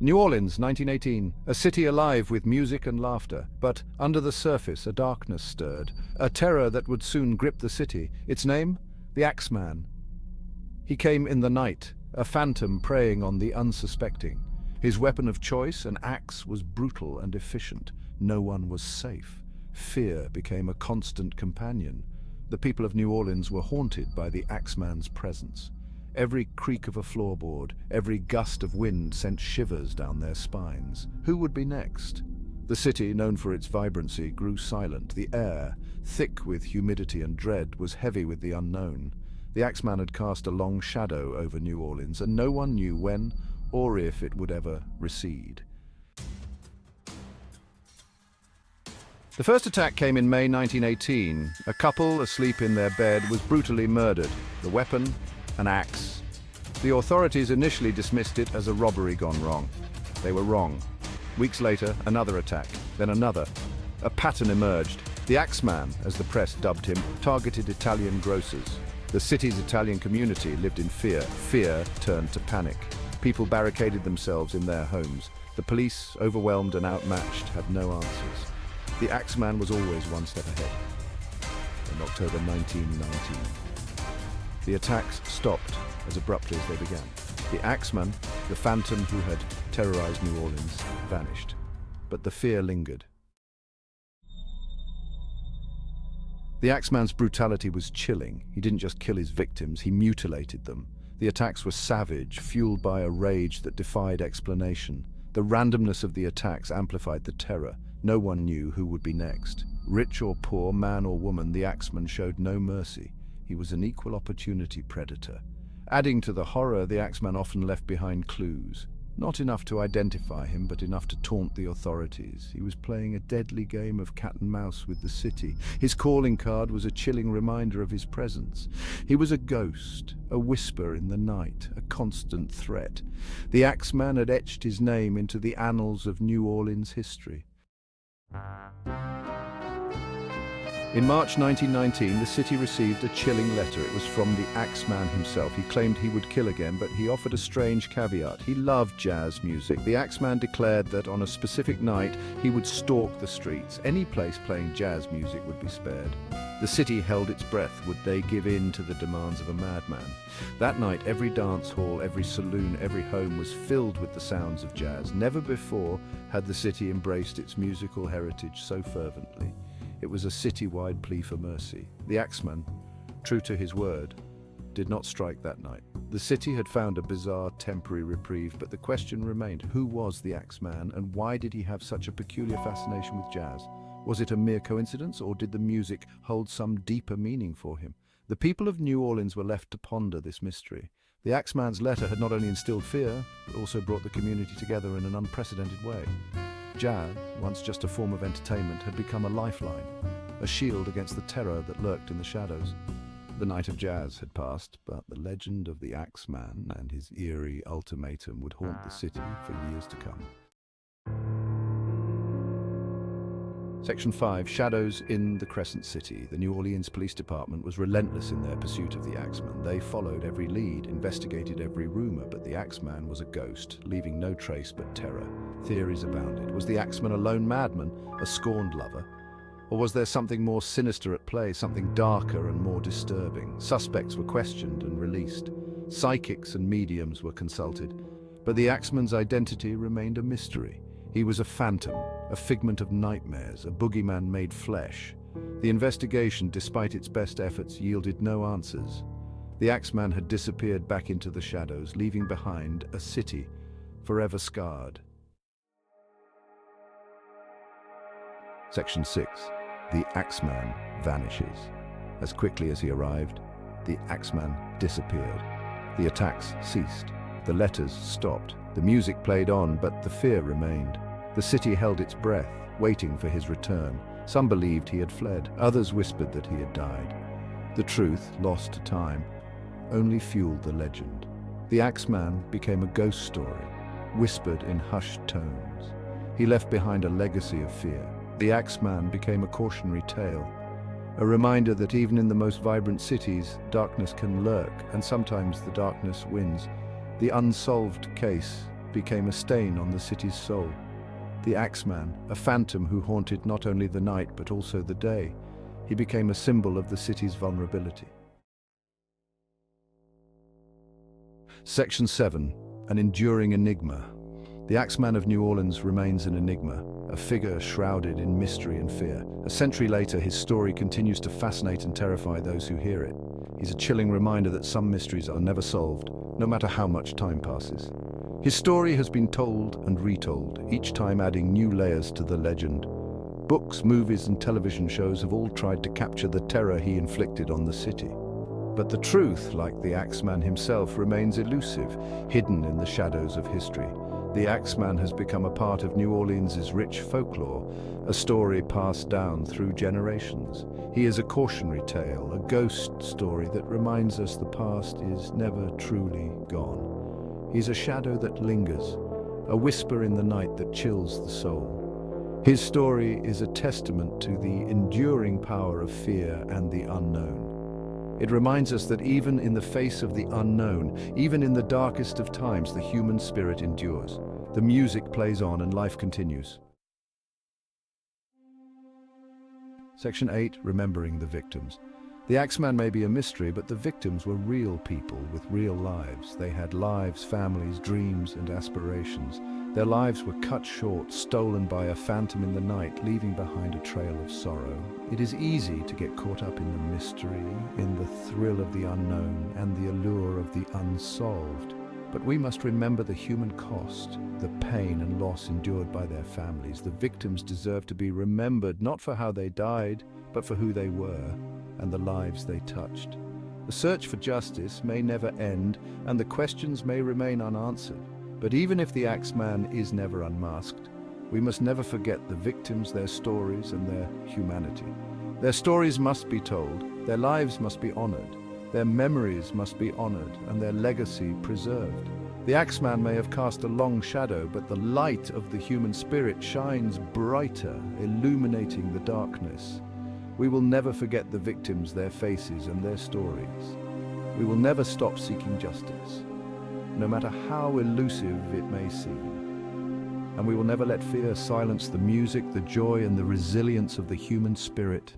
New Orleans, 1918, a city alive with music and laughter, but under the surface a darkness stirred, a terror that would soon grip the city. Its name? The Axeman. He came in the night, a phantom preying on the unsuspecting. His weapon of choice, an axe, was brutal and efficient. No one was safe. Fear became a constant companion. The people of New Orleans were haunted by the Axeman's presence. Every creak of a floorboard, every gust of wind sent shivers down their spines. Who would be next? The city, known for its vibrancy, grew silent. The air, thick with humidity and dread, was heavy with the unknown. The Axeman had cast a long shadow over New Orleans, and no one knew when or if it would ever recede. The first attack came in May 1918. A couple asleep in their bed was brutally murdered. The weapon? An axe. The authorities initially dismissed it as a robbery gone wrong. They were wrong. Weeks later, another attack, then another. A pattern emerged. The Axeman, as the press dubbed him, targeted Italian grocers. The city's Italian community lived in fear. Fear turned to panic. People barricaded themselves in their homes. The police, overwhelmed and outmatched, had no answers. The Axeman was always one step ahead. In October 1919, the attacks stopped as abruptly as they began. The Axeman, the phantom who had terrorized New Orleans, vanished. But the fear lingered. The Axeman's brutality was chilling. He didn't just kill his victims, he mutilated them. The attacks were savage, fueled by a rage that defied explanation. The randomness of the attacks amplified the terror. No one knew who would be next. Rich or poor, man or woman, the Axeman showed no mercy. He was an equal opportunity predator. Adding to the horror, the Axeman often left behind clues. Not enough to identify him, but enough to taunt the authorities. He was playing a deadly game of cat and mouse with the city. His calling card was a chilling reminder of his presence. He was a ghost, a whisper in the night, a constant threat. The Axeman had etched his name into the annals of New Orleans history. In March 1919, the city received a chilling letter. It was from the Axeman himself. He claimed he would kill again, but he offered a strange caveat. He loved jazz music. The Axeman declared that on a specific night, he would stalk the streets. Any place playing jazz music would be spared. The city held its breath. Would they give in to the demands of a madman? That night, every dance hall, every saloon, every home was filled with the sounds of jazz. Never before had the city embraced its musical heritage so fervently. It was a city-wide plea for mercy. The Axeman, true to his word, did not strike that night. The city had found a bizarre temporary reprieve, but the question remained: who was the Axeman, and why did he have such a peculiar fascination with jazz? Was it a mere coincidence, or did the music hold some deeper meaning for him? The people of New Orleans were left to ponder this mystery. The Axeman's letter had not only instilled fear, but also brought the community together in an unprecedented way. Jazz, once just a form of entertainment, had become a lifeline, a shield against the terror that lurked in the shadows. The night of jazz had passed, but the legend of the Axeman and his eerie ultimatum would haunt the city for years to come. Section 5. Shadows in the Crescent City. The New Orleans Police Department was relentless in their pursuit of the Axeman. They followed every lead, investigated every rumor, but the Axeman was a ghost, leaving no trace but terror. Theories abounded. Was the Axeman a lone madman, a scorned lover? Or was there something more sinister at play, something darker and more disturbing? Suspects were questioned and released. Psychics and mediums were consulted. But the Axeman's identity remained a mystery. He was a phantom, a figment of nightmares, a boogeyman made flesh. The investigation, despite its best efforts, yielded no answers. The Axeman had disappeared back into the shadows, leaving behind a city forever scarred. Section 6. The Axeman vanishes. As quickly as he arrived, the Axeman disappeared. The attacks ceased. The letters stopped. The music played on, but the fear remained. The city held its breath, waiting for his return. Some believed he had fled. Others whispered that he had died. The truth, lost to time, only fueled the legend. The Axeman became a ghost story, whispered in hushed tones. He left behind a legacy of fear. The Axeman became a cautionary tale, a reminder that even in the most vibrant cities, darkness can lurk, and sometimes the darkness wins. The unsolved case became a stain on the city's soul. The Axeman, a phantom who haunted not only the night but also the day, he became a symbol of the city's vulnerability. Section 7. An enduring enigma. The Axeman of New Orleans remains an enigma, a figure shrouded in mystery and fear. A century later, his story continues to fascinate and terrify those who hear it. He's a chilling reminder that some mysteries are never solved, no matter how much time passes. His story has been told and retold, each time adding new layers to the legend. Books, movies, and television shows have all tried to capture the terror he inflicted on the city. But the truth, like the Axeman himself, remains elusive, hidden in the shadows of history. The Axeman has become a part of New Orleans' rich folklore, a story passed down through generations. He is a cautionary tale, a ghost story that reminds us the past is never truly gone. He's a shadow that lingers, a whisper in the night that chills the soul. His story is a testament to the enduring power of fear and the unknown. It reminds us that even in the face of the unknown, even in the darkest of times, the human spirit endures. The music plays on and life continues. Section 8. Remembering the victims. The Axeman may be a mystery, but the victims were real people with real lives. They had lives, families, dreams, and aspirations. Their lives were cut short, stolen by a phantom in the night, leaving behind a trail of sorrow. It is easy to get caught up in the mystery, in the thrill of the unknown, and the allure of the unsolved. But we must remember the human cost, the pain and loss endured by their families. The victims deserve to be remembered not for how they died, but for who they were and the lives they touched. The search for justice may never end, and the questions may remain unanswered. But even if the Axeman is never unmasked, we must never forget the victims, their stories, and their humanity. Their stories must be told, their lives must be honored, their memories must be honored, and their legacy preserved. The Axeman may have cast a long shadow, but the light of the human spirit shines brighter, illuminating the darkness. We will never forget the victims, their faces, and their stories. We will never stop seeking justice, no matter how elusive it may seem. And we will never let fear silence the music, the joy, and the resilience of the human spirit.